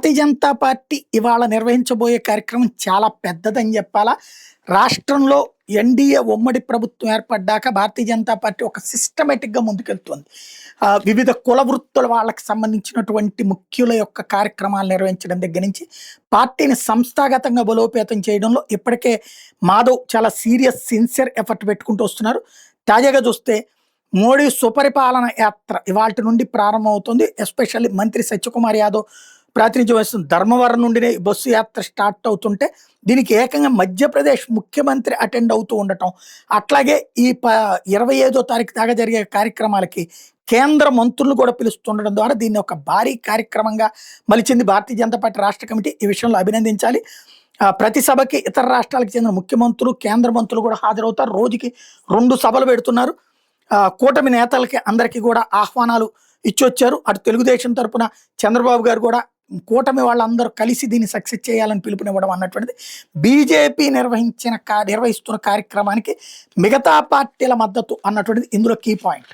Bharatiya Janata party ఇవాళ నిర్వహించబోయే కార్యక్రమం చాలా పెద్దదని చెప్పాలా. రాష్ట్రంలో ఎన్డీఏ ఉమ్మడి ప్రభుత్వం ఏర్పడ్డాక భారతీయ జనతా పార్టీ ఒక సిస్టమేటిక్‌గా ముందుకెళ్తుంది. వివిధ కుల వృత్తుల వాళ్ళకి సంబంధించినటువంటి ముఖ్యుల యొక్క కార్యక్రమాలు నిర్వహించడం దగ్గర నుంచి, పార్టీని సంస్థాగతంగా బలోపేతం చేయడంలో ఇప్పటికే మాధవ్ చాలా సీరియస్, సిన్సియర్ ఎఫర్ట్ పెట్టుకుంటూ వస్తున్నారు. తాజాగా చూస్తే మోడీ సుపరిపాలన యాత్ర ఇవాల్టి నుండి ప్రారంభమవుతుంది. ఎస్పెషల్లీ మంత్రి సత్యకుమార్ యాదవ్ ప్రాతినిధ్యం వహిస్తున్న ధర్మవరం నుండినే బస్సు యాత్ర స్టార్ట్ అవుతుంటే, దీనికి ఏకంగా మధ్యప్రదేశ్ ముఖ్యమంత్రి అటెండ్ అవుతూ ఉండటం, అట్లాగే ఈ 25వ తారీఖు దాకా జరిగే కార్యక్రమాలకి కేంద్ర మంత్రులు కూడా పిలుస్తుండడం ద్వారా దీన్ని ఒక భారీ కార్యక్రమంగా మలిచింది భారతీయ జనతా పార్టీ రాష్ట్ర కమిటీ. ఈ విషయంలో అభినందించాలి. ప్రతి సభకి ఇతర రాష్ట్రాలకు చెందిన ముఖ్యమంత్రులు, కేంద్ర మంత్రులు కూడా హాజరవుతారు. రోజుకి 2 సభలు పెడుతున్నారు. కూటమి నేతలకి అందరికీ కూడా ఆహ్వానాలు ఇచ్చొచ్చారు. అటు తెలుగుదేశం తరపున చంద్రబాబు గారు కూడా కూటమి వాళ్ళందరూ కలిసి దీన్ని సక్సెస్ చేయాలని పిలుపునివ్వడం అన్నటువంటిది. బీజేపీ నిర్వహిస్తున్న కార్యక్రమానికి మిగతా పార్టీల మద్దతు అన్నటువంటిది ఇందులో కీ పాయింట్.